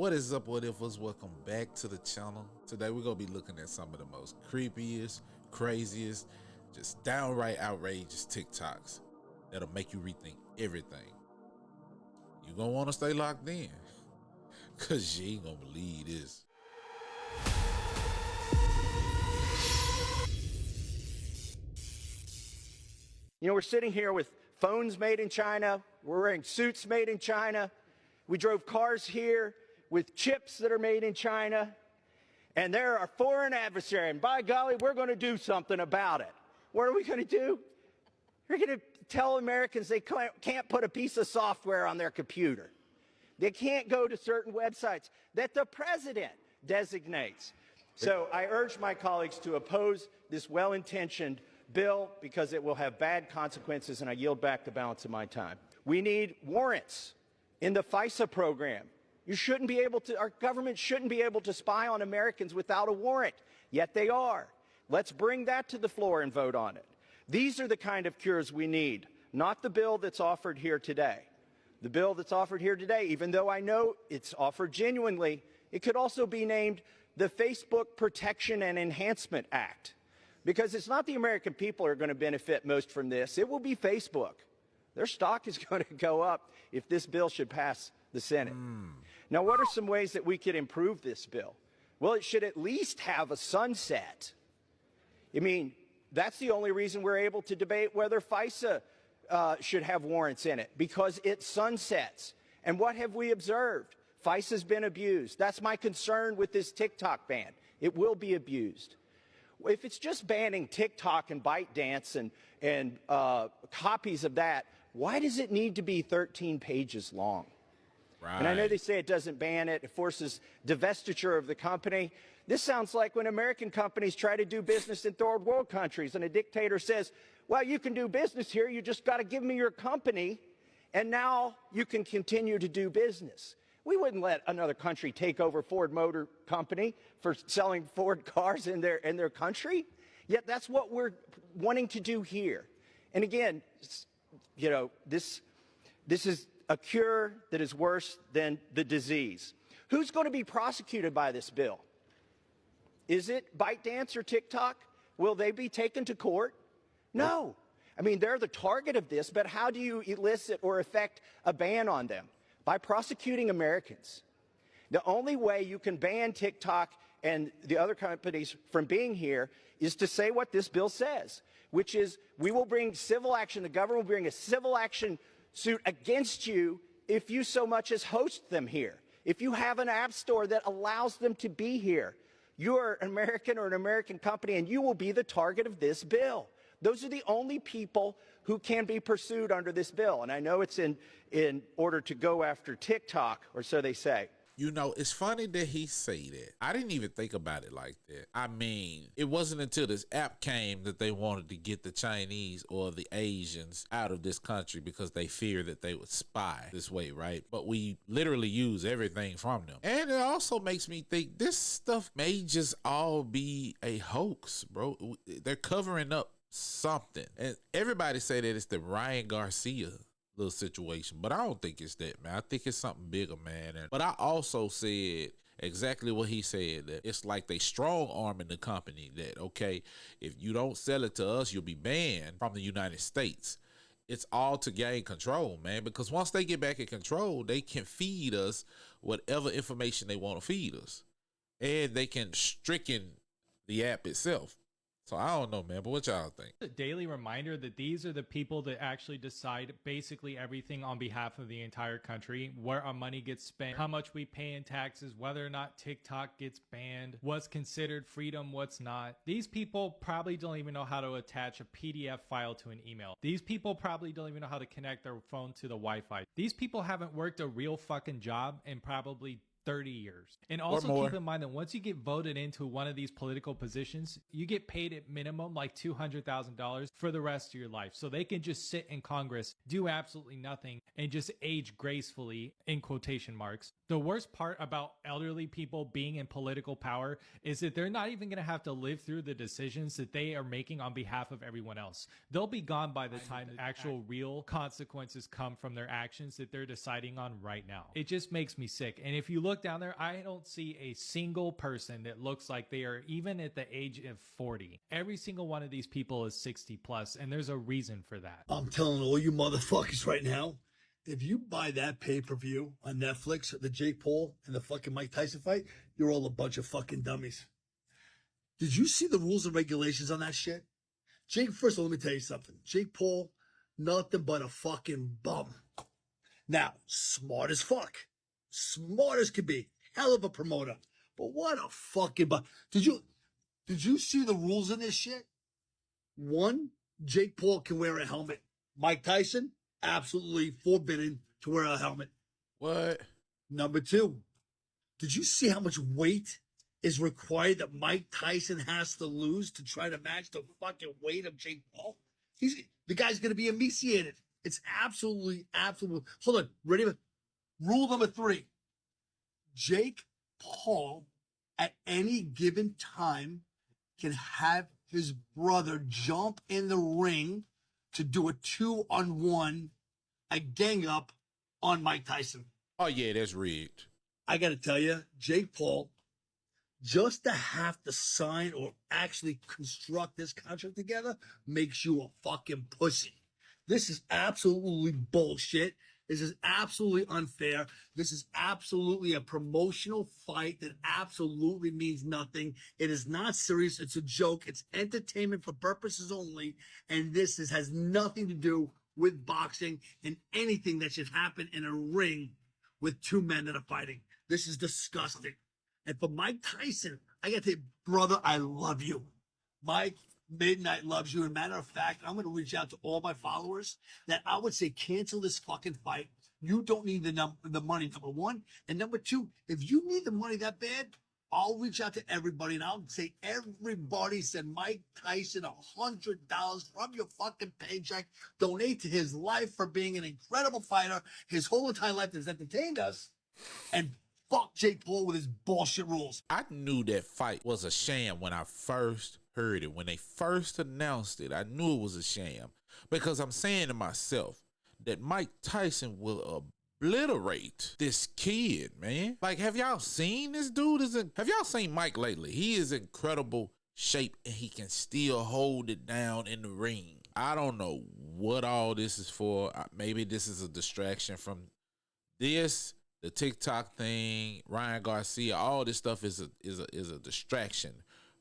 What is up, what if us? Welcome back to the channel. Today we're gonna be looking at some of the most creepiest, craziest, just downright outrageous TikToks that'll make you rethink everything. You're gonna want to stay locked in because you ain't gonna believe this. You know, we're sitting here with phones made in China. We're wearing suits made in China. We drove cars here with chips that are made in China. And they're our foreign adversary. And by golly, we're going to do something about it. What are we going to do? We're going to tell Americans they can't put a piece of software on their computer. They can't go to certain websites that the president designates. So I urge my colleagues to oppose this well-intentioned bill because it will have bad consequences, and I yield back the balance of my time. We need warrants in the FISA program. You shouldn't be able to, our government shouldn't be able to spy on Americans without a warrant, yet they are. Let's bring that to the floor and vote on it. These are the kind of cures we need, not the bill that's offered here today. The bill that's offered here today, even though I know it's offered genuinely, it could also be named the Facebook Protection and Enhancement Act, because it's not the American people who are going to benefit most from this. It will be Facebook. Their stock is going to go up if this bill should pass the Senate. Now, what are some ways that we could improve this bill? Well, it should at least have a sunset. I mean, that's the only reason we're able to debate whether FISA should have warrants in it, because it sunsets. And what have we observed? FISA's been abused. That's my concern with this TikTok ban. It will be abused. If it's just banning TikTok and ByteDance and copies of that, why does it need to be 13 pages long? Right. And I know they say it doesn't ban it, it forces divestiture of the company. This sounds like when American companies try to do business in third world countries and a dictator says, well, you can do business here, you just got to give me your company, and now you can continue to do business. We wouldn't let another country take over Ford Motor Company for selling Ford cars in their country. Yet that's what we're wanting to do here. And again, you know, this is a cure that is worse than the disease. Who's going to be prosecuted by this bill? Is it ByteDance or TikTok? Will they be taken to court? No. I mean, they're the target of this, but how do you elicit or effect a ban on them? By prosecuting Americans. The only way you can ban TikTok and the other companies from being here is to say what this bill says, which is we will bring civil action, the government will bring a civil action suit against you if you so much as host them here. If you have an app store that allows them to be here, you're an American or an American company and you will be the target of this bill. Those are the only people who can be pursued under this bill. And I know it's in order to go after TikTok, or so they say. You know, it's funny that he say that. I didn't even think about it like that. I mean, it wasn't until this app came that they wanted to get the Chinese or the Asians out of this country because they feared that they would spy this way, right? But we literally use everything from them. And it also makes me think this stuff may just all be a hoax, bro. They're covering up something. And everybody say that it's the Ryan Garcia little situation, but I don't think it's that, man. I think it's something bigger, man. But I also said exactly what he said, that it's like they strong arming the company that, okay, if you don't sell it to us, you'll be banned from the United States. It's all to gain control, man, because once they get back in control, they can feed us whatever information they want to feed us, and they can stricken the app itself. So I don't know, man, but what y'all think? A daily reminder that these are the people that actually decide basically everything on behalf of the entire country, where our money gets spent, how much we pay in taxes, whether or not TikTok gets banned, what's considered freedom, what's not. These people probably don't even know how to attach a PDF file to an email. These people probably don't even know how to connect their phone to the Wi-Fi. These people haven't worked a real fucking job in probably 30 years. And also keep in mind that once you get voted into one of these political positions, you get paid at minimum like $200,000 for the rest of your life. So they can just sit in Congress, do absolutely nothing, and just age gracefully, in quotation marks. The worst part about elderly people being in political power is that they're not even going to have to live through the decisions that they are making on behalf of everyone else. They'll be gone by the time the actual real consequences come from their actions that they're deciding on right now. It just makes me sick. And if you look look down there, I don't see a single person that looks like they are even at the age of 40. Every single one of these people is 60 plus, and there's a reason for that. I'm telling all you motherfuckers right now, if you buy that pay-per-view on Netflix, the Jake Paul and the fucking Mike Tyson fight, you're all a bunch of fucking dummies. Did you see the rules and regulations on that shit? Jake, first of all, let me tell you something. Jake Paul, nothing but a fucking bum. Now, smart as fuck. Smart as could be. Hell of a promoter. But what a fucking bum. Did you see the rules in this shit? One, Jake Paul can wear a helmet. Mike Tyson, absolutely forbidden to wear a helmet. What? Number two, did you see how much weight is required that Mike Tyson has to lose to try to match the fucking weight of Jake Paul? The guy's going to be emaciated. It's absolutely. Hold on. Ready? Rule number 3. Jake Paul, at any given time, can have his brother jump in the ring to do a 2-on-1, a gang up on Mike Tyson. Oh, yeah, that's rigged. I got to tell you, Jake Paul, just to have to sign or actually construct this contract together makes you a fucking pussy. This is absolutely bullshit. This is absolutely unfair. This is absolutely a promotional fight that absolutely means nothing. It is not serious. It's a joke. It's entertainment for purposes only. And this has nothing to do with boxing and anything that should happen in a ring with two men that are fighting. This is disgusting. And for Mike Tyson, I got to say, brother, I love you. Mike Midnight loves you. And matter of fact, I'm going to reach out to all my followers that I would say cancel this fucking fight. You don't need the money, number one. And number two, if you need the money that bad, I'll reach out to everybody and I'll say everybody send Mike Tyson $100 from your fucking paycheck. Donate to his life for being an incredible fighter. His whole entire life has entertained us. And fuck Jake Paul with his bullshit rules. I knew that fight was a sham when I first heard it. When they first announced it, I knew it was a sham. Because I'm saying to myself that Mike Tyson will obliterate this kid, man. Like, have y'all seen this dude? Have y'all seen Mike lately? He is in incredible shape and he can still hold it down in the ring. I don't know what all this is for. Maybe this is a distraction from this. The TikTok thing, Ryan Garcia, all this stuff is a distraction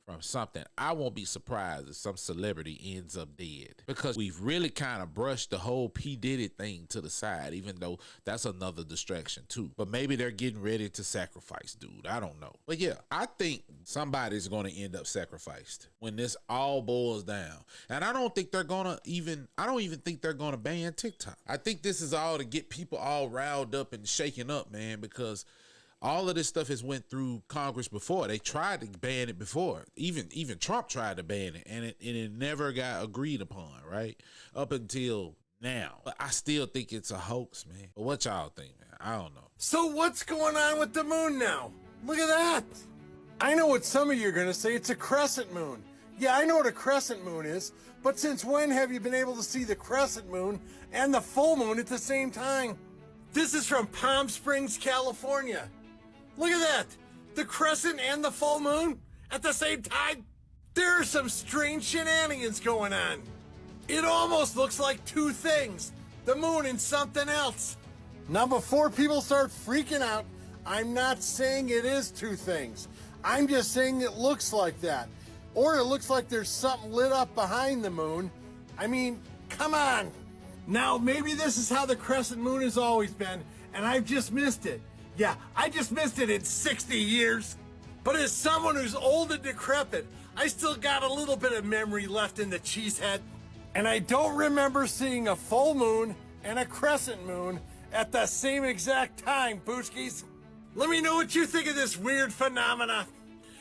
from something. I won't be surprised if some celebrity ends up dead, because we've really kind of brushed the whole P. Diddy thing to the side, even though that's another distraction too. But maybe they're getting ready to sacrifice dude. I don't know. But yeah, I think somebody's going to end up sacrificed when this all boils down. And I don't think they're going to I don't even think they're going to ban TikTok. I think this is all to get people all riled up and shaken up, man, because all of this stuff has went through Congress before. They tried to ban it before. Even Trump tried to ban it, and it never got agreed upon, right? Up until now. But I still think it's a hoax, man. But what y'all think, man? I don't know. So what's going on with the moon now? Look at that. I know what some of you are going to say. It's a crescent moon. Yeah, I know what a crescent moon is, but since when have you been able to see the crescent moon and the full moon at the same time? This is from Palm Springs, California. Look at that! The crescent and the full moon at the same time? There are some strange shenanigans going on. It almost looks like two things, the moon and something else. Now before people start freaking out, I'm not saying it is two things. I'm just saying it looks like that. Or it looks like there's something lit up behind the moon. I mean, come on. Now maybe this is how the crescent moon has always been, and I've just missed it. Yeah, I just missed it in 60 years. But as someone who's old and decrepit, I still got a little bit of memory left in the cheesehead. And I don't remember seeing a full moon and a crescent moon at the same exact time, Booskies. Let me know what you think of this weird phenomena.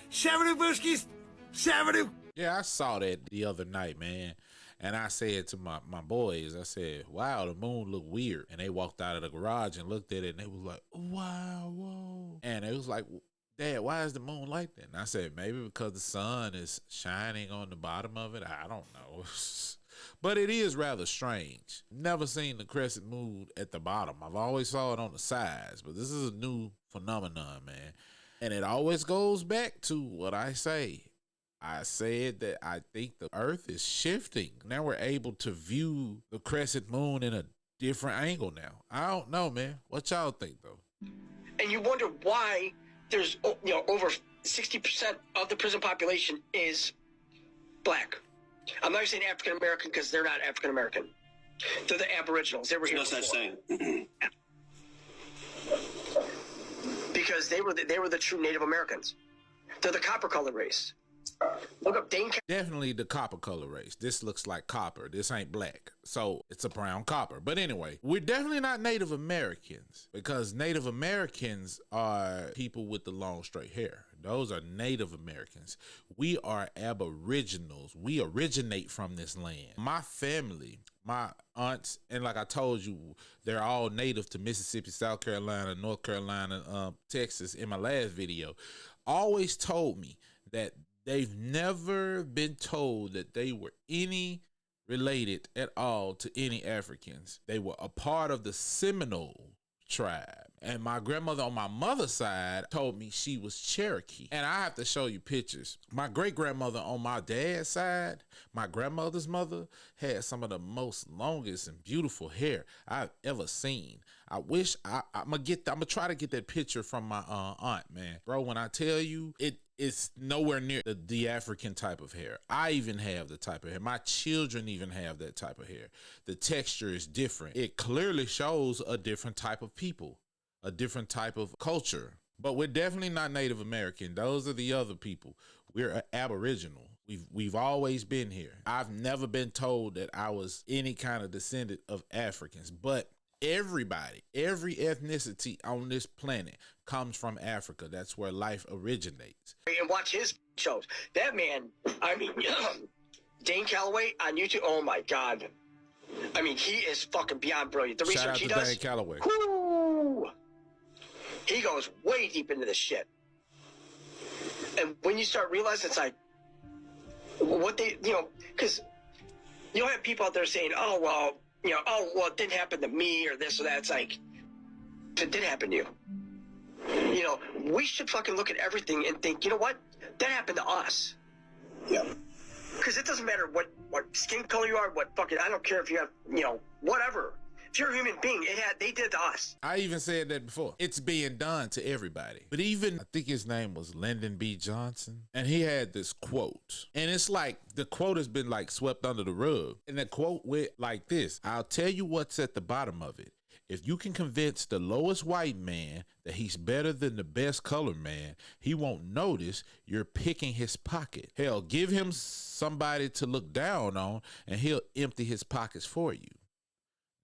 Shabadoo, Booskies. Shabadoo. Yeah, I saw that the other night, man. And I said to my boys, I said, wow, the moon look weird. And they walked out of the garage and looked at it and they was like, wow, whoa. And it was like, Dad, why is the moon like that? And I said, maybe because the sun is shining on the bottom of it. I don't know. But it is rather strange. Never seen the crescent moon at the bottom. I've always saw it on the sides, but this is a new phenomenon, man. And it always goes back to what I say. I said that I think the earth is shifting. Now we're able to view the crescent moon in a different angle now. I don't know, man. What y'all think, though? And you wonder why there's, over 60% of the prison population is black. I'm not saying African American because they're not African American. They're the Aboriginals. They were here No before. such thing. Because they were the true Native Americans. They're the copper-colored race. Look up Dane. Definitely the copper color race. This looks like copper. This ain't black. So it's a brown copper. But anyway, we're definitely not Native Americans, because Native Americans are people with the long straight hair. Those are Native Americans. We are Aboriginals. We originate from this land. My family, my aunts, and like I told you, they're all native to Mississippi, South Carolina, North Carolina, Texas in my last video, always told me that they've never been told that they were any related at all to any Africans. They were a part of the Seminole tribe. And my grandmother on my mother's side told me she was Cherokee. And I have to show you pictures. My great-grandmother on my dad's side, my grandmother's mother, had some of the most longest and beautiful hair I've ever seen. I wish I'm gonna try to get that picture from my aunt, man. Bro, when I tell you, it's nowhere near the African type of hair. I even have the type of hair. My children even have that type of hair. The texture is different. It clearly shows a different type of people, a different type of culture. But we're definitely not Native American. Those are the other people. We're Aboriginal. We've always been here. I've never been told that I was any kind of descendant of Africans, but everybody, every ethnicity on this planet comes from Africa. That's where life originates. And watch his shows. That man, I mean, Dane Calloway on YouTube, oh my God. I mean, he is fucking beyond brilliant. The Shout out research he to does. Dane Calloway. Whoo! He goes way deep into this shit. And when you start realizing, it's like, what they, because you'll have people out there saying, oh, well, it didn't happen to me or this or that. It's like, it did happen to you. We should fucking look at everything and think, you know what? That happened to us. Yeah. Because it doesn't matter what skin color you are, what fucking, I don't care if you have, whatever. If you're a human being, they did it to us. I even said that before. It's being done to everybody. But even, I think his name was Lyndon B. Johnson, and he had this quote. And it's like, the quote has been like swept under the rug. And the quote went like this: I'll tell you what's at the bottom of it. If you can convince the lowest white man that he's better than the best colored man, he won't notice you're picking his pocket. Hell, give him somebody to look down on and he'll empty his pockets for you.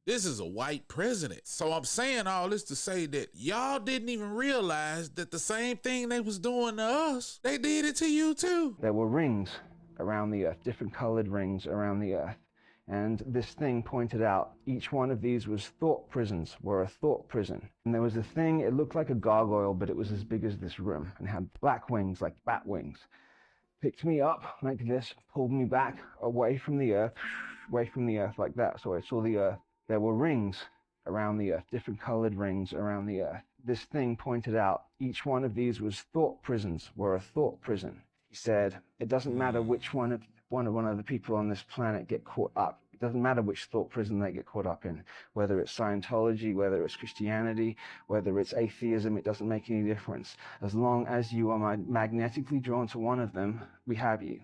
This is a white president. So I'm saying all this to say that y'all didn't even realize that the same thing they was doing to us, they did it to you too. There were rings around the earth, different colored rings around the earth. And this thing pointed out each one of these was thought prisons, were a thought prison. And there was a thing, it looked like a gargoyle, but it was as big as this room and had black wings, like bat wings. Picked me up like this, pulled me back away from the earth like that. So I saw the earth. There were rings around the earth, different colored rings around the earth. This thing pointed out each one of these was thought prisons, were a thought prison. He said, it doesn't matter which one of the people on this planet get caught up. It doesn't matter which thought prison they get caught up in, whether it's Scientology, whether it's Christianity, whether it's atheism, it doesn't make any difference. As long as you are magnetically drawn to one of them, we have you.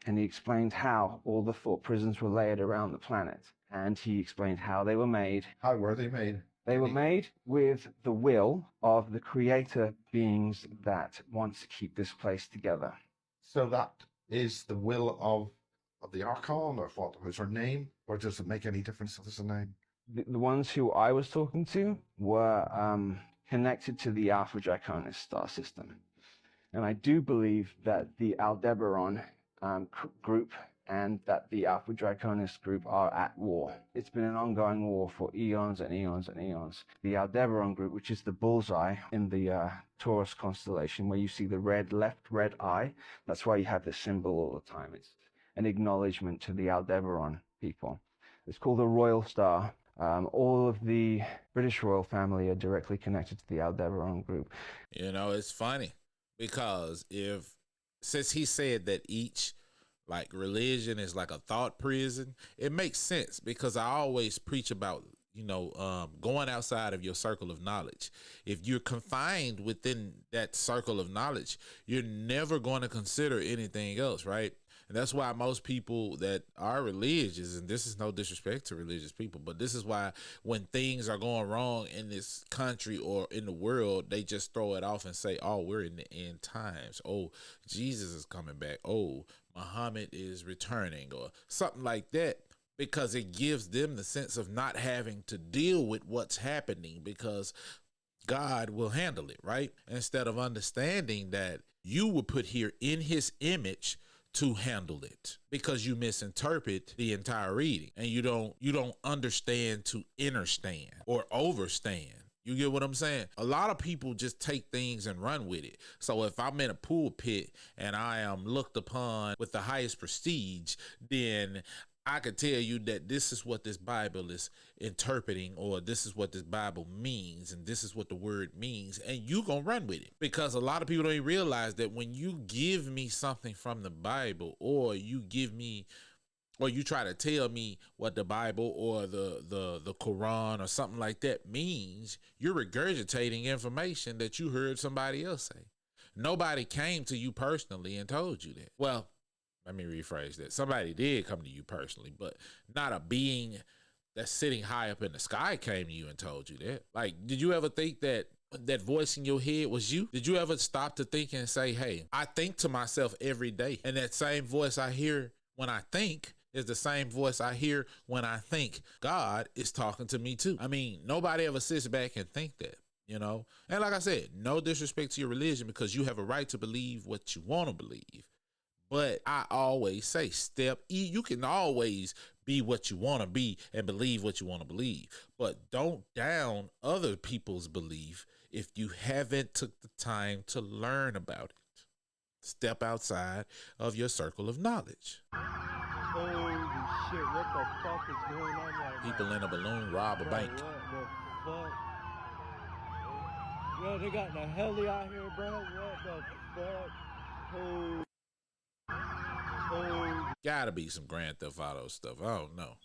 And he explained how all the thought prisons were layered around the planet. And he explained how they were made. How were they made? They were made with the will of the creator beings that want to keep this place together. So that is the will of the Archon, or what was her name? Or does it make any difference if there's a name? The ones who I was talking to were connected to the Alpha Draconis star system. And I do believe that the Aldebaran group and that the Alpha Draconis group are at war. It's been an ongoing war for eons and eons and eons. The Aldebaran group, which is the bullseye in the Taurus constellation, where you see the left red eye, that's why you have this symbol all the time. It's an acknowledgement to the Aldebaran people. It's called the Royal Star. All of the British royal family are directly connected to the Aldebaran group. You know, it's funny because since he said that each like religion is like a thought prison, it makes sense because I always preach about, going outside of your circle of knowledge. If you're confined within that circle of knowledge, you're never going to consider anything else, right? And that's why most people that are religious, and this is no disrespect to religious people, but this is why when things are going wrong in this country or in the world, they just throw it off and say, oh, we're in the end times. Oh, Jesus is coming back. Oh, Muhammad is returning or something like that, because it gives them the sense of not having to deal with what's happening because God will handle it, right? Instead of understanding that you were put here in his image to handle it, because you misinterpret the entire reading and you don't understand to understand or overstand. You get what I'm saying? A lot of people just take things and run with it. So if I'm in a pulpit and I am looked upon with the highest prestige, then I could tell you that this is what this Bible is interpreting, or this is what this Bible means, and this is what the word means, and you gonna run with it. Because a lot of people don't even realize that when you give me something from the Bible, or you give me, or you try to tell me what the Bible or the Quran or something like that means, you're regurgitating information that you heard somebody else say. Nobody came to you personally and told you that. Well, let me rephrase that. Somebody did come to you personally, but not a being that's sitting high up in the sky came to you and told you that. Like, did you ever think that that voice in your head was you? Did you ever stop to think and say, hey, I think to myself every day, and that same voice I hear when I think is the same voice I hear when I think? God is talking to me too. I mean, nobody ever sits back and think that, And like I said, no disrespect to your religion, because you have a right to believe what you want to believe. But I always say, you can always be what you want to be and believe what you want to believe. But don't down other people's belief if you haven't took the time to learn about it. Step outside of your circle of knowledge. Holy shit, what the fuck is going on right now? People in a balloon rob a bank. What the fuck? Yo, they got the heli out here, bro. What the fuck? Holy. Gotta be some Grand Theft Auto stuff. I don't know.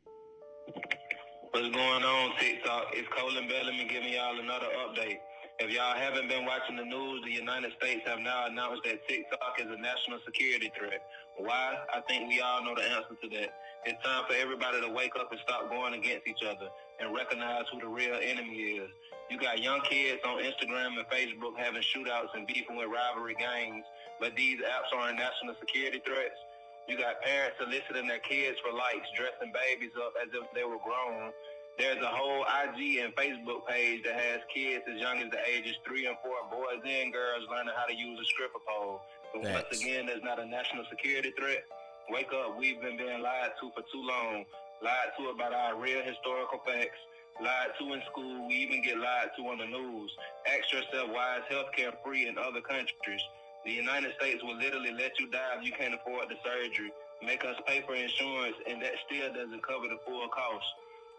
What's going on, TikTok? It's Colin Bellamy giving y'all another update. If y'all haven't been watching the news, the United States have now announced that TikTok is a national security threat. Why? I think we all know the answer to that. It's time for everybody to wake up and stop going against each other and recognize who the real enemy is. You got young kids on Instagram and Facebook having shootouts and beefing with rivalry gangs, but these apps aren't national security threats. You got parents soliciting their kids for likes, dressing babies up as if they were grown. There's a whole IG and Facebook page that has kids as young as the ages 3 and 4, boys and girls, learning how to use a stripper pole. But once again, that's not a national security threat. Wake up, we've been being lied to for too long. Lied to about our real historical facts. Lied to in school, we even get lied to on the news. Ask yourself, why is healthcare free in other countries? The United States will literally let you die if you can't afford the surgery, make us pay for insurance, and that still doesn't cover the full cost.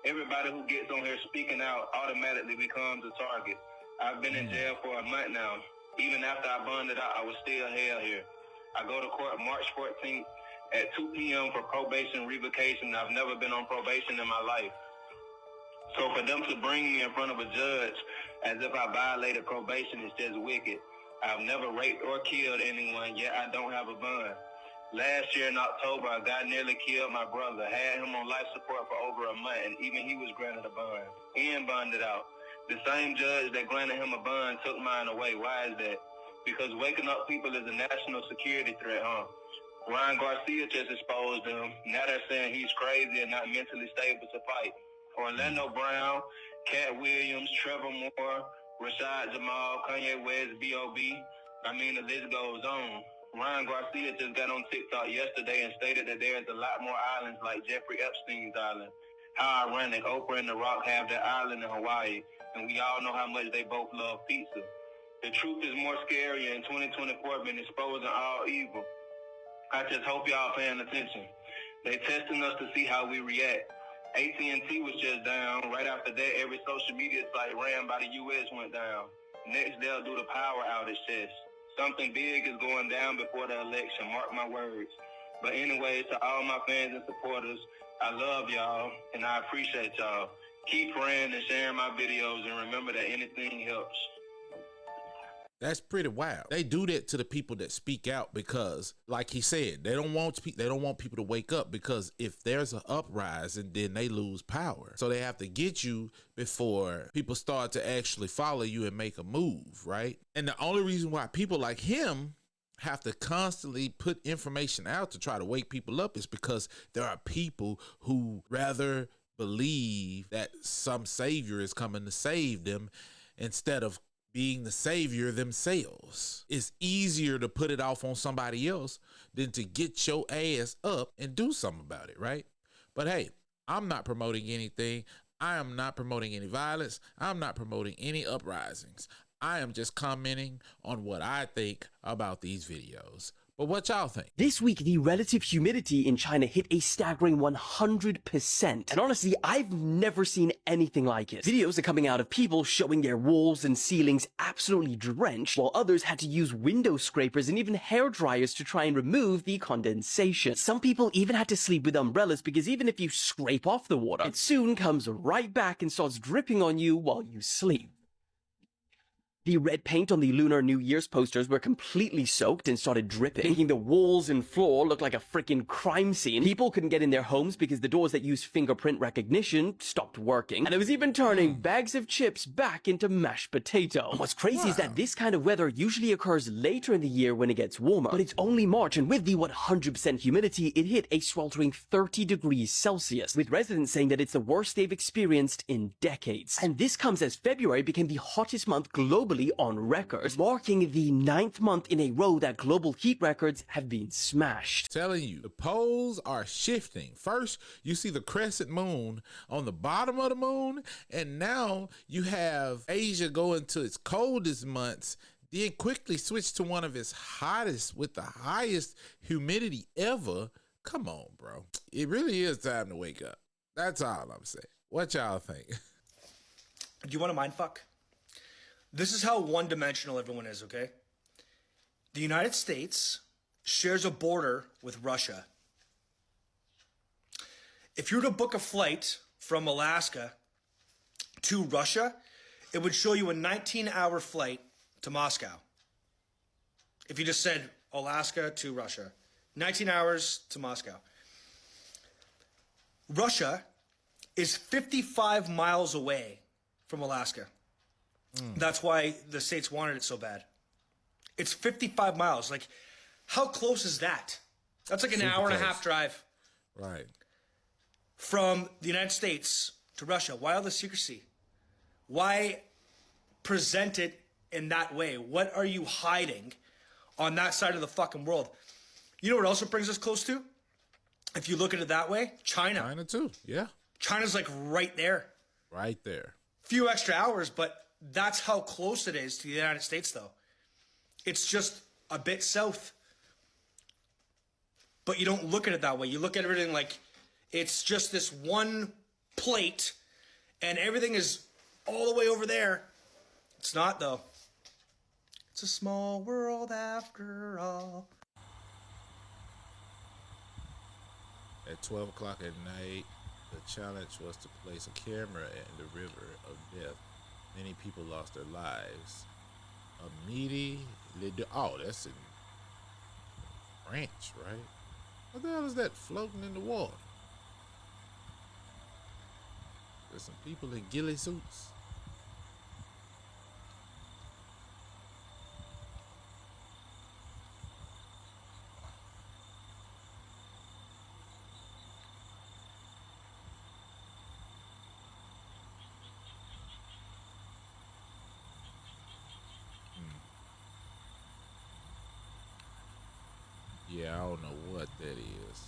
Everybody who gets on here speaking out automatically becomes a target. I've been in jail for a month now. Even after I bonded out, I was still held here. I go to court March 14th at 2 p.m. for probation revocation. I've never been on probation in my life. So for them to bring me in front of a judge as if I violated probation is just wicked. I've never raped or killed anyone, yet I don't have a bond. Last year in October, a guy nearly killed my brother, had him on life support for over a month, and even he was granted a bond and bonded out. The same judge that granted him a bond took mine away. Why is that? Because waking up people is a national security threat, huh? Ryan Garcia just exposed them. Now they're saying he's crazy and not mentally stable to fight. Orlando Brown, Cat Williams, Trevor Moore, Rashad Jamal, Kanye West, B.O.B. I mean, the list goes on. Ryan Garcia just got on TikTok yesterday and stated that there is a lot more islands like Jeffrey Epstein's island. How ironic, Oprah and The Rock have their island in Hawaii, and we all know how much they both love pizza. The truth is more scary in 2024 than exposing all evil. I just hope y'all paying attention. They testing us to see how we react. AT&T was just down. Right after that, every social media site ran by the U.S. went down. Next, they'll do the power outage test. Something big is going down before the election. Mark my words. But anyway, to all my fans and supporters, I love y'all and I appreciate y'all. Keep praying and sharing my videos, and remember that anything helps. That's pretty wild. They do that to the people that speak out because, like he said, they don't want people to wake up, because if there's an uprising, then they lose power. So they have to get you before people start to actually follow you and make a move, right? And the only reason why people like him have to constantly put information out to try to wake people up is because there are people who rather believe that some savior is coming to save them instead of being the savior themselves. It's easier to put it off on somebody else than to get your ass up and do something about it, right? But hey, I'm not promoting anything. I am not promoting any violence. I'm not promoting any uprisings. I am just commenting on what I think about these videos. But what y'all think? This week, the relative humidity in China hit a staggering 100%. And honestly, I've never seen anything like it. Videos are coming out of people showing their walls and ceilings absolutely drenched, while others had to use window scrapers and even hair dryers to try and remove the condensation. Some people even had to sleep with umbrellas because even if you scrape off the water, it soon comes right back and starts dripping on you while you sleep. The red paint on the Lunar New Year's posters were completely soaked and started dripping, making the walls and floor look like a freaking crime scene. People couldn't get in their homes because the doors that use fingerprint recognition stopped working. And it was even turning bags of chips back into mashed potato. And what's crazy is that this kind of weather usually occurs later in the year when it gets warmer. But it's only March, and with the 100% humidity, it hit a sweltering 30 degrees Celsius, with residents saying that it's the worst they've experienced in decades. And this comes as February became the hottest month globally on record, marking the 9th month in a row that global heat records have been smashed. Telling you, the poles are shifting. First, you see the crescent moon on the bottom of the moon, and now you have Asia going to its coldest months, then quickly switch to one of its hottest with the highest humidity ever. Come on, bro. It really is time to wake up. That's all I'm saying. What y'all think? Do you want a mind fuck? This is how one-dimensional everyone is, okay? The United States shares a border with Russia. If you were to book a flight from Alaska to Russia, it would show you a 19-hour flight to Moscow. If you just said Alaska to Russia, 19 hours to Moscow. Russia is 55 miles away from Alaska. That's why the states wanted it so bad. It's 55 miles. Like, how close is that? That's like an hour and a half drive. Right. From the United States to Russia. Why all the secrecy? Why present it in that way? What are you hiding on that side of the fucking world? You know what else it brings us close to? If you look at it that way, China. China too, yeah. China's like right there. Right there. Few extra hours, but that's how close it is to the United States, though. It's just a bit south. But you don't look at it that way. You look at everything like it's just this one plate and everything is all the way over there. It's not, though. It's a small world after all. At 12 o'clock at night, the challenge was to place a camera in the river of death. Many people lost their lives. Oh, that's in France, right? What the hell is that floating in the water? There's some people in ghillie suits. Yeah, I don't know what that is.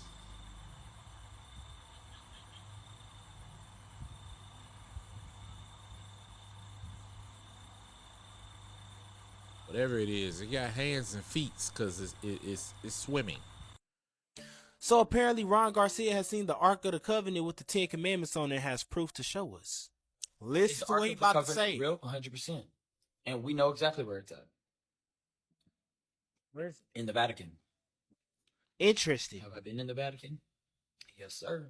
Whatever it is, it got hands and feet because it's swimming. So apparently Ron Garcia has seen the Ark of the Covenant with the 10 Commandments on it and has proof to show us. Listen to what he about to say. Real, 100%. And we know exactly where it's at. Where is it? In the Vatican. Interesting. Have I been in the Vatican? Yes, sir.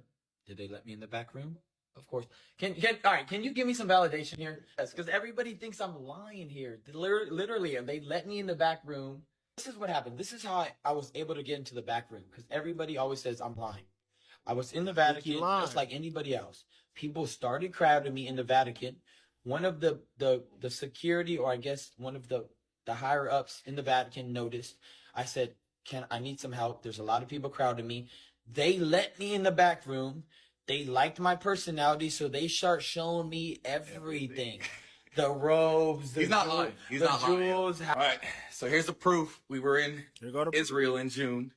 Did they let me in the back room? Of course. All right, can you give me some validation here? Yes, because everybody thinks I'm lying here. Literally, and they let me in the back room. This is what happened. This is how I was able to get into the back room, because everybody always says I'm lying. I was in the Vatican just like anybody else. People started crowding me in the Vatican. One of the security, or I guess one of the higher ups in the Vatican noticed. I said, I need some help. There's a lot of people crowding me. They let me in the back room. They liked my personality, so they start showing me everything. The robes, the He's not lying. He's not jewels. lying. All right, so here's the proof. We were in Israel in June,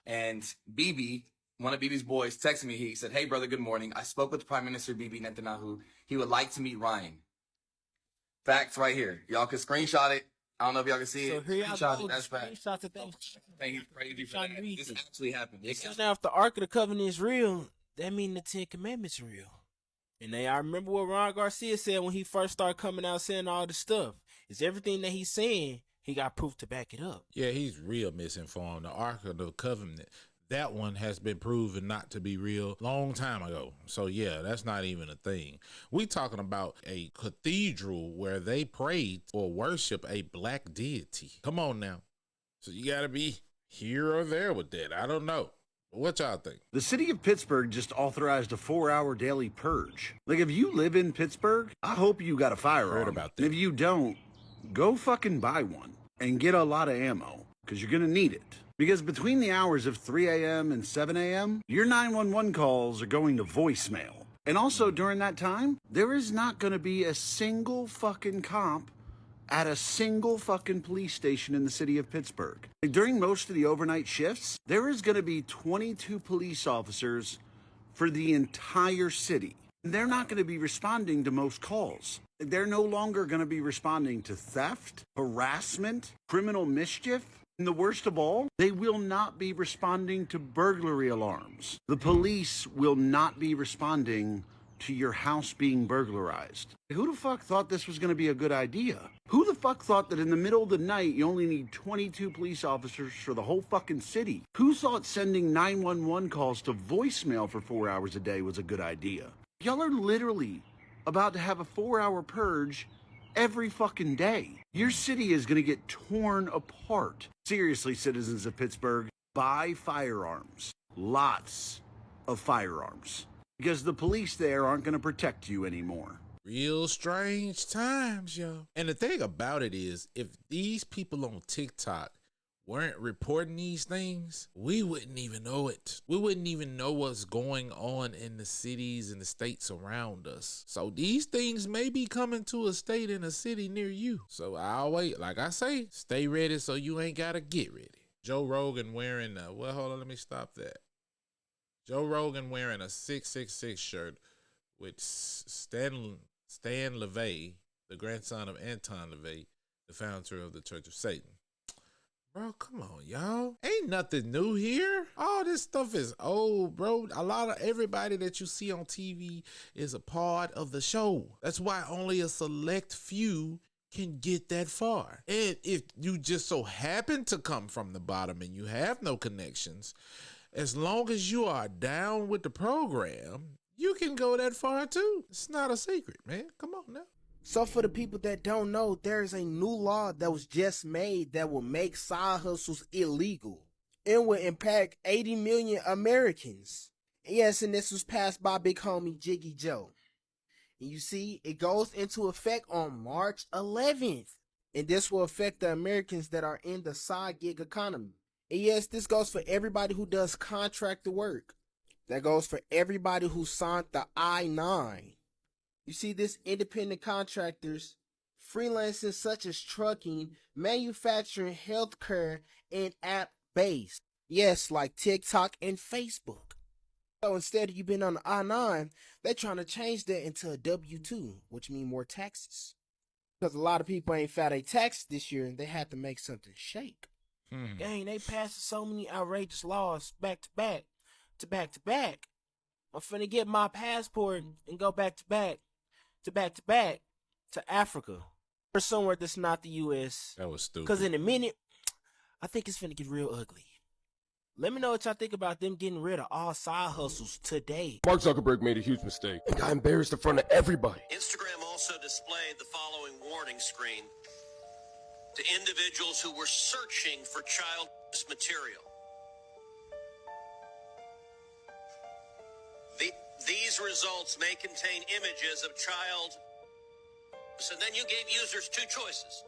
and BB, one of BB's boys, texted me. He said, "Hey, brother, good morning. I spoke with Prime Minister Bibi Netanyahu. He would like to meet Ryan." Facts right here. Y'all can screenshot it. I don't know if y'all can see it. So here Screenshot it. That's fact. Screenshots of things. Thank you, crazy for that. This actually happened. So now if the Ark of the Covenant is real, that means the 10 Commandments are real. And I remember what Ron Garcia said when he first started coming out saying all this stuff. Is everything that he's saying, he got proof to back it up. Yeah, he's real misinformed. The Ark of the Covenant, that one has been proven not to be real long time ago. So yeah, that's not even a thing. We talking about a cathedral where they prayed or worship a black deity. Come on now. So you got to be here or there with that. I don't know. What y'all think? The city of Pittsburgh just authorized a 4-hour daily purge. Like, if you live in Pittsburgh, I hope you got a firearm. Heard about that. And if you don't, go fucking buy one and get a lot of ammo, because you're going to need it. Because between the hours of 3 a.m. and 7 a.m., your 911 calls are going to voicemail. And also during that time, there is not going to be a single fucking cop at a single fucking police station in the city of Pittsburgh. Like, during most of the overnight shifts, there is going to be 22 police officers for the entire city. They're not going to be responding to most calls. They're no longer going to be responding to theft, harassment, criminal mischief. And the worst of all, they will not be responding to burglary alarms. The police will not be responding to your house being burglarized. Who the fuck thought this was going to be a good idea? Who the fuck thought that in the middle of the night you only need 22 police officers for the whole fucking city? Who thought sending 911 calls to voicemail for 4 hours a day was a good idea? Y'all are literally about to have a 4-hour purge every fucking day. Your city is going to get torn apart. Seriously, citizens of Pittsburgh, buy firearms. Lots of firearms. Because the police there aren't going to protect you anymore. Real strange times, yo. And the thing about it is, if these people on TikTok weren't reporting these things, we wouldn't even know it. We wouldn't even know what's going on in the cities and the states around us. So these things may be coming to a state in a city near you. So I'll wait. Like I say, stay ready so you ain't got to get ready. Joe Rogan wearing well, hold on, let me stop that. Joe Rogan wearing a 666 shirt with Stan LaVey, the grandson of Anton LaVey, the founder of the Church of Satan. Bro, come on, y'all. Ain't nothing new here. All this stuff is old, bro. A lot of everybody that you see on TV is a part of the show. That's why only a select few can get that far. And if you just so happen to come from the bottom and you have no connections, as long as you are down with the program, you can go that far too. It's not a secret, man. Come on now. So for the people that don't know, there is a new law that was just made that will make side hustles illegal and will impact 80 million Americans. Yes, and this was passed by big homie Jiggy Joe. And you see, it goes into effect on March 11th. And this will affect the Americans that are in the side gig economy. And yes, this goes for everybody who does contractor work. That goes for everybody who signed the I-9. You see, this independent contractors, freelancing such as trucking, manufacturing, healthcare, and app-based. Yes, like TikTok and Facebook. So instead of you being on the I-9, they're trying to change that into a W-2, which means more taxes. Because a lot of people ain't filed their taxes this year and they had to make something shake. Dang, they passed so many outrageous laws back to back to back to back. I'm finna get my passport and go back to back to back to back to Africa or somewhere that's not the U.S. That was stupid. Because in a minute, I think it's finna get real ugly. Let me know what y'all think about them getting rid of all side hustles today. Mark Zuckerberg made a huge mistake and got embarrassed in front of everybody. Instagram also displayed the following warning screen to individuals who were searching for child material. These results may contain images of child. So then you gave users two choices.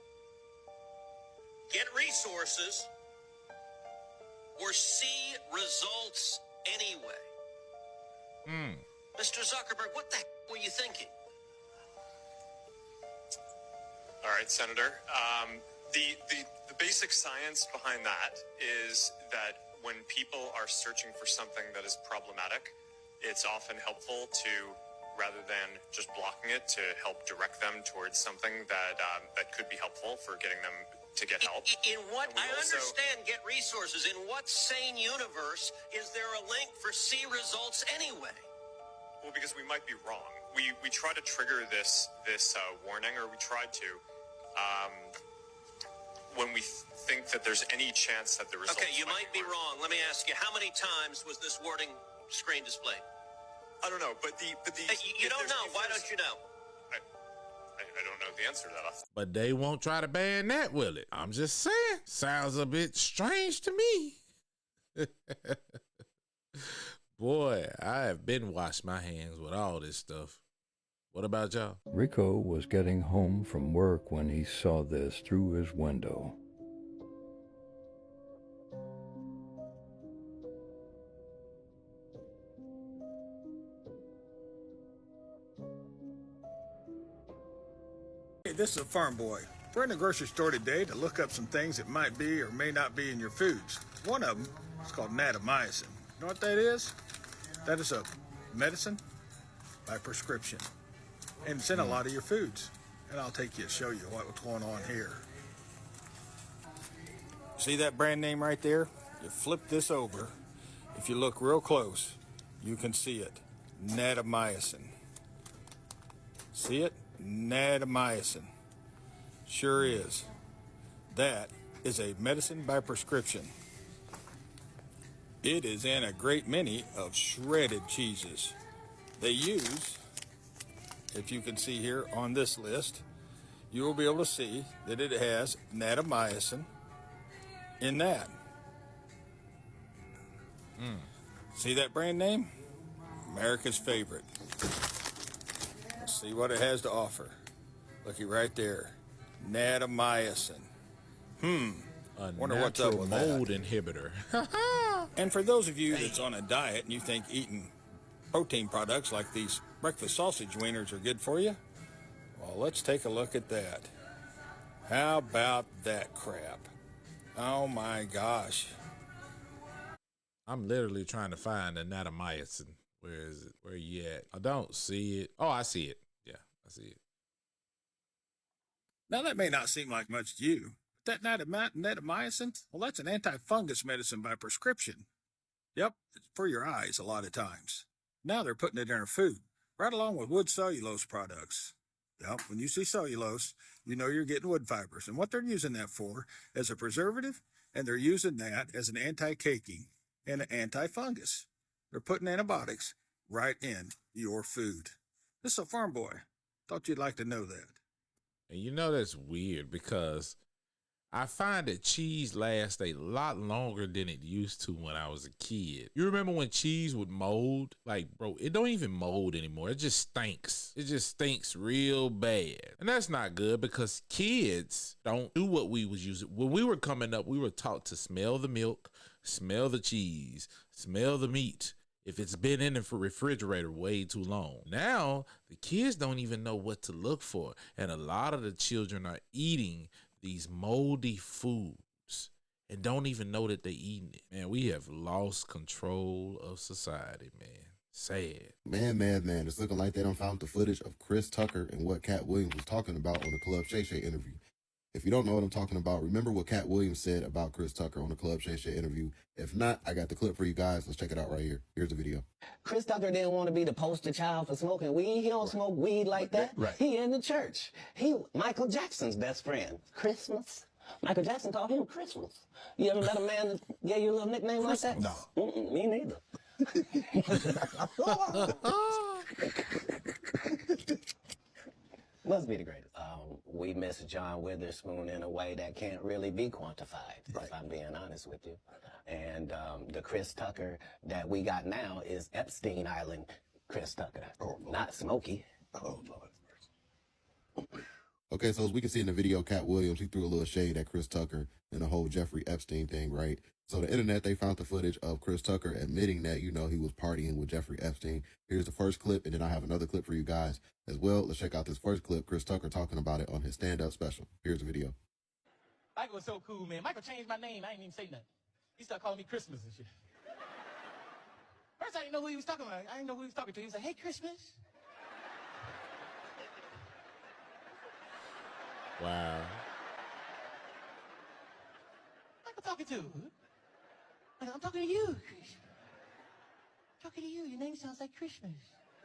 Get resources or see results anyway. Mr. Zuckerberg, what the heck were you thinking? All right, Senator. The basic science behind that is that when people are searching for something that is problematic, it's often helpful to, rather than just blocking it, to help direct them towards something that could be helpful for getting them to get help. In what, I understand get resources. In what sane universe is there a link for see results anyway? Well, because we might be wrong. We try to trigger this warning, or we tried to, when we think that there's any chance that the results. Okay, you might be wrong. Let me ask you, how many times was this warning screen displayed? I don't know, but the you don't know. Why don't you know? I don't know the answer to that. But they won't try to ban that, will it? I'm just saying. Sounds a bit strange to me. Boy, I have been washing my hands with all this stuff. What about y'all? Rico was getting home from work when he saw this through his window. Hey, this is a farm boy. We're in the grocery store today to look up some things that might be or may not be in your foods. One of them is called natamycin. You know what that is? That is a medicine by prescription. And it's in a lot of your foods. And I'll take you to show you what's going on here. See that brand name right there? You flip this over. If you look real close, you can see it. Natamycin. See it? Natamycin. Sure is. That is a medicine by prescription. It is in a great many of shredded cheeses. They use, if you can see here on this list, you will be able to see that it has natamycin in that. See that brand name? America's favorite. Let's see what it has to offer. Looky right there. Natamycin. Wonder what's up with mold that. inhibitor. And for those of you that's on a diet and you think eating protein products like these breakfast sausage wieners are good for you, well, let's take a look at that. How about that crap? Oh my gosh. I'm literally trying to find the natamycin. Where is it? Where you at? I don't see it. Oh, I see it. Yeah, I see it. Now that may not seem like much to you, but that natamycin, well, that's an anti-fungus medicine by prescription. Yep, it's for your eyes a lot of times. Now they're putting it in our food, right along with wood cellulose products. Yep, when you see cellulose, you know you're getting wood fibers. And what they're using that for is a preservative, and they're using that as an anti-caking and an anti-fungus. They're putting antibiotics right in your food. This is a farm boy. Thought you'd like to know that. And you know that's weird because I find that cheese lasts a lot longer than it used to when I was a kid. You remember when cheese would mold? Like, bro, it don't even mold anymore. It just stinks. It just stinks real bad. And that's not good because kids don't do what we was using. When we were coming up, we were taught to smell the milk, smell the cheese, smell the meat. If it's been in the refrigerator way too long. Now, the kids don't even know what to look for. And a lot of the children are eating these moldy foods and don't even know that they're eating it. Man, we have lost control of society, man. Sad. Man. It's looking like they done found the footage of Chris Tucker and what Cat Williams was talking about on the Club Shay Shay interview. If you don't know what I'm talking about, remember what Cat Williams said about Chris Tucker on the Club Shay Shay interview. If not, I got the clip for you guys. Let's check it out right here. Here's the video. Chris Tucker didn't want to be the poster child for smoking weed. He don't smoke weed like that. Right. He in the church. He Michael Jackson's best friend. Christmas. Michael Jackson called him Christmas. You ever met a man that gave you a little nickname like that? No. Me neither. Must be the greatest. We miss John Witherspoon in a way that can't really be quantified, if I'm being honest with you. And the Chris Tucker that we got now is Epstein Island Chris Tucker, not Smokey. Okay, so as we can see in the video, Cat Williams, he threw a little shade at Chris Tucker and the whole Jeffrey Epstein thing, right? So the internet, they found the footage of Chris Tucker admitting that, you know, he was partying with Jeffrey Epstein. Here's the first clip, and then I have another clip for you guys as well. Let's check out this first clip, Chris Tucker talking about it on his stand-up special. Here's the video. Michael was so cool, man. Michael changed my name. I ain't even say nothing. He started calling me Christmas and shit. First, I didn't know who he was talking about. I didn't know who he was talking to. He was like, hey, Christmas. Wow. Michael talking to? I'm talking to you. Talking to you. Your name sounds like Christmas.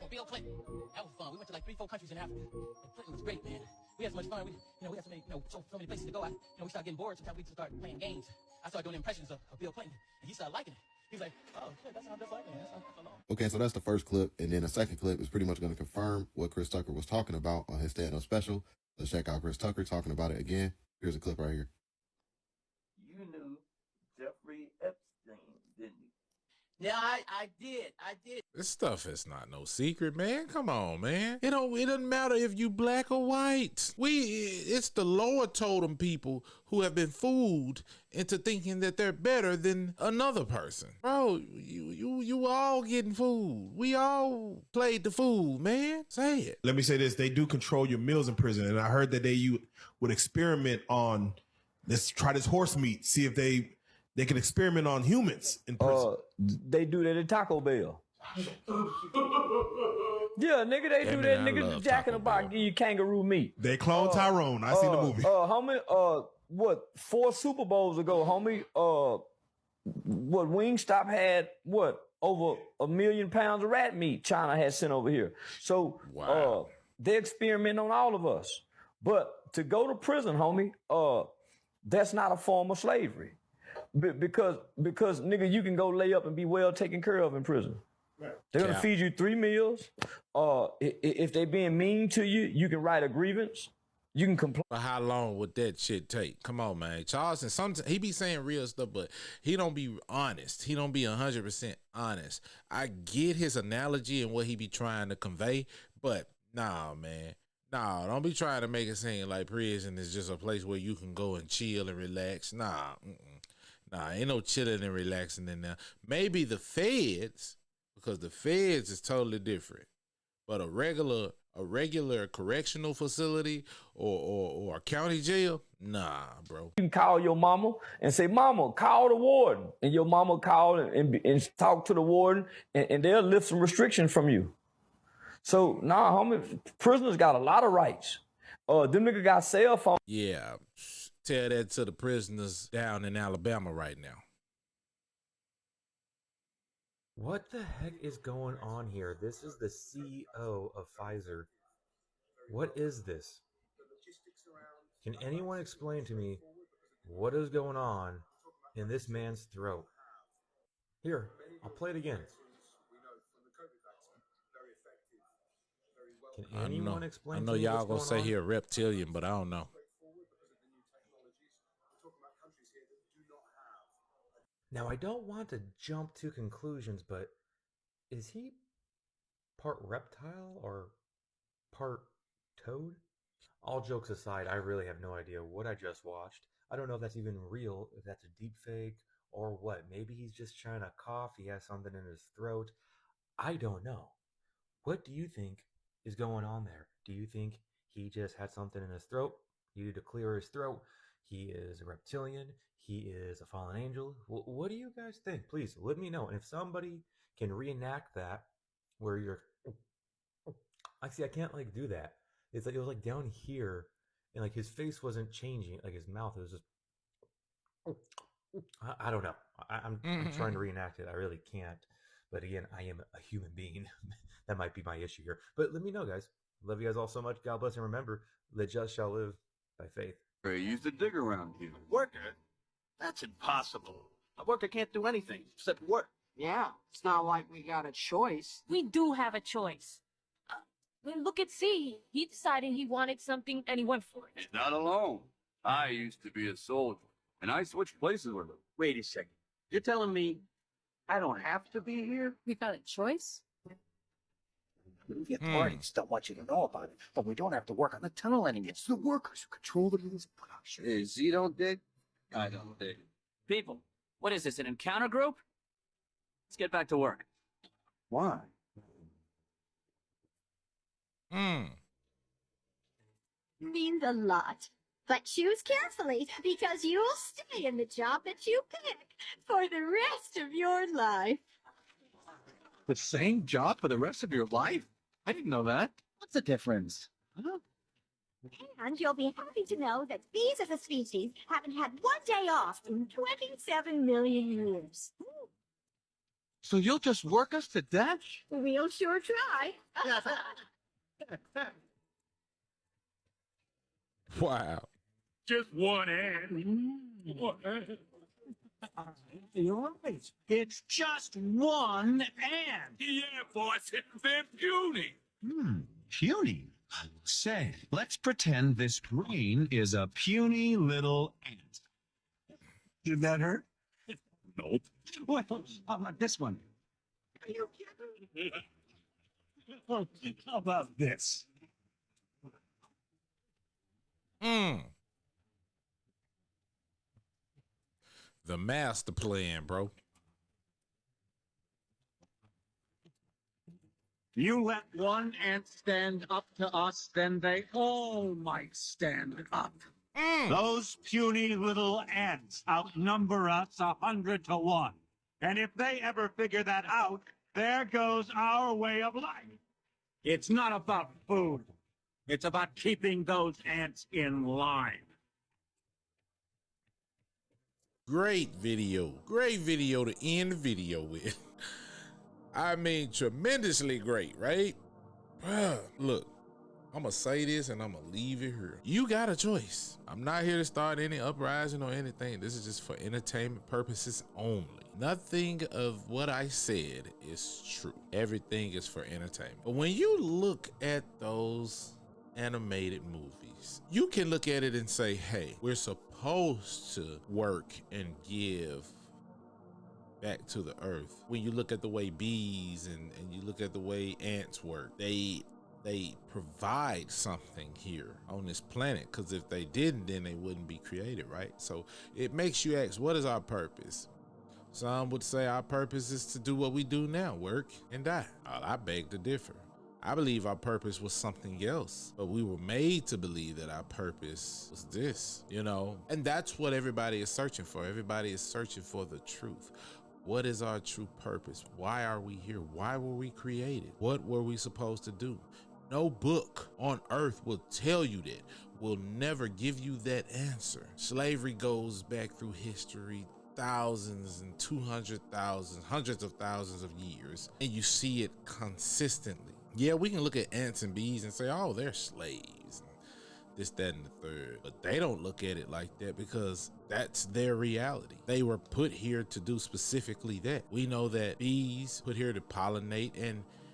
Oh, Bill Clinton. That was fun. We went to like 3-4 countries in Africa. And Clinton was great, man. We had so much fun. We had so many places to go. We started getting bored. Sometimes we just started playing games. I started doing impressions of Bill Clinton, and he started liking it. He was like, oh, shit, that sounds just like me. That sounds just alone. Okay, so that's the first clip, and then the second clip is pretty much going to confirm what Chris Tucker was talking about on his stand-up special. Let's check out Chris Tucker talking about it again. Here's a clip right here. You knew Jeffrey Epstein, didn't you? Yeah, I did. This stuff is not no secret, man. Come on, man. It doesn't matter if you black or white. It's the lower totem people who have been fooled into thinking that they're better than another person. Bro, you all getting fooled. We all played the fool, man. Say it. Let me say this. They do control your meals in prison. And I heard that you would experiment on, let's try this horse meat, see if they can experiment on humans in prison. They do that at Taco Bell. Yeah, nigga, they do that. Nigga, Jack in the Box give you kangaroo meat. They clone Tyrone. I seen the movie. Homie, what, 4 Super Bowls ago, homie, what, Wingstop had, what, over 1 million pounds of rat meat China had sent over here. So, they experiment on all of us. But to go to prison, homie, that's not a form of slavery. Because nigga, you can go lay up and be well taken care of in prison. Right. They're gonna feed you 3 meals. If they being mean to you, you can write a grievance. You can complain. But how long would that shit take? Come on, man. Charleston, sometimes he be saying real stuff, but he don't be honest. He don't be 100% honest. I get his analogy and what he be trying to convey, but nah, man. Nah, don't be trying to make it seem like prison is just a place where you can go and chill and relax. Nah, Nah, ain't no chilling and relaxing in there. Maybe the feds, because the feds is totally different. But a regular correctional facility or a county jail, nah, bro. You can call your mama and say, "Mama, call the warden," and your mama call and talk to the warden, and they'll lift some restrictions from you. So, nah, homie, prisoners got a lot of rights. Them niggas got cell phones. Yeah. Tell that to the prisoners down in Alabama right now. What the heck is going on here? This is the CEO of Pfizer. What is this? Can anyone explain to me what is going on in this man's throat? Here, I'll play it again. Can anyone explain to me I know y'all what's gonna going say on? here reptilian, but I don't know. Now, I don't want to jump to conclusions, but is he part reptile or part toad? All jokes aside, I really have no idea what I just watched. I don't know if that's even real, if that's a deep fake or what. Maybe he's just trying to cough, he has something in his throat. I don't know. What do you think is going on there? Do you think he just had something in his throat? He needed to clear his throat. He is a reptilian. He is a fallen angel. What do you guys think? Please let me know. And if somebody can reenact that, where you're, I can't like do that. It's like it was like down here, and like his face wasn't changing, like his mouth was just. I don't know. I'm trying to reenact it. I really can't. But again, I am a human being. That might be my issue here. But let me know, guys. Love you guys all so much. God bless, and remember, the just shall live by faith. They used to dig around here. Worker? That's impossible. A worker can't do anything except work. Yeah, it's not like we got a choice. We do have a choice. I mean, look at C. He decided he wanted something and he went for it. He's not alone. I used to be a soldier, and I switched places with him. Wait a second. You're telling me I don't have to be here? We got a choice? The authorities don't want you to know about it, but we don't have to work on the tunnel anymore. It's the workers who control the means of production. Hey, Z don't dig? I don't dig. People, what is this, an encounter group? Let's get back to work. Why? Means a lot. But choose carefully, because you'll stay in the job that you pick for the rest of your life. The same job for the rest of your life? I didn't know that. What's the difference? Huh? And you'll be happy to know that bees as a species haven't had one day off in 27 million years. So you'll just work us to death? We'll sure try. Wow. Just one hand. You're right. It's just one hand. Yeah, boss, they're puny. Puny? Say, let's pretend this brain is a puny little ant. Did that hurt? Nope. Well, how about this one? Are you kidding? How about this? The master plan, bro. You let one ant stand up to us, then they all might stand up. Those puny little ants outnumber us 100 to 1. And if they ever figure that out, there goes our way of life. It's not about food. It's about keeping those ants in line. Great video to end the video with. I mean, tremendously great, right? Bruh, look, I'm gonna say this and I'm gonna leave it here. You got a choice. I'm not here to start any uprising or anything. This is just for entertainment purposes only. Nothing of what I said is true. Everything is for entertainment. But when you look at those animated movies, you can look at it and say, hey, we're supposed to work and give back to the earth. When you look at the way bees and you look at the way ants work, they provide something here on this planet, because if they didn't, then they wouldn't be created, right? So it makes you ask, what is our purpose? Some would say our purpose is to do what we do now, work and die. I beg to differ. I believe our purpose was something else, but we were made to believe that our purpose was this, you know? And that's what everybody is searching for. Everybody is searching for the truth. What is our true purpose? Why are we here? Why were we created? What were we supposed to do? No book on earth will tell you that, will never give you that answer. Slavery goes back through history, thousands and 200,000, hundreds of thousands of years, and you see it consistently. Yeah, we can look at ants and bees and say, oh, they're slaves, and this, that, and the third. But they don't look at it like that, because that's their reality. They were put here to do specifically that. We know that bees put here to pollinate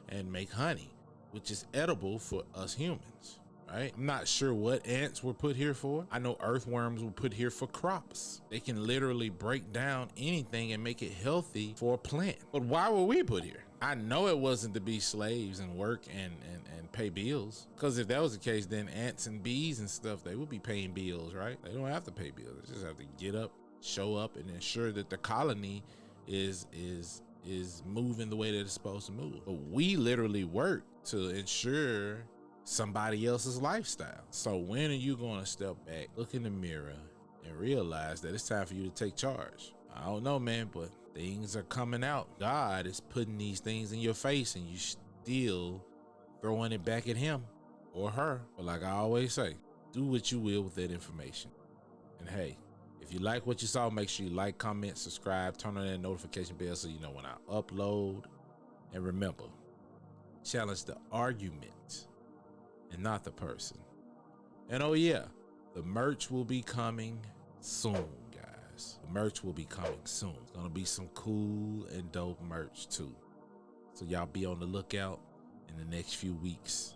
and make honey, which is edible for us humans, right? I'm not sure what ants were put here for. I know earthworms were put here for crops. They can literally break down anything and make it healthy for a plant. But why were we put here? I know it wasn't to be slaves and work and pay bills, because if that was the case, then ants and bees and stuff, they would be paying bills, right? They don't have to pay bills. They just have to get up, show up, and ensure that the colony is moving the way that it's supposed to move. But we literally work to ensure somebody else's lifestyle. So when are you going to step back, look in the mirror, and realize that it's time for you to take charge? I don't know, man, but things are coming out. God is putting these things in your face, and you still throwing it back at him or her. But like I always say, Do what you will with that information. And hey, if you like what you saw, make sure you like, comment, subscribe, turn on that notification bell so you know when I upload. And remember, challenge the argument and not the person. And oh yeah, the merch will be coming soon, guys. The merch will be coming soon. It's gonna be some cool and dope merch too. So y'all be on the lookout in the next few weeks.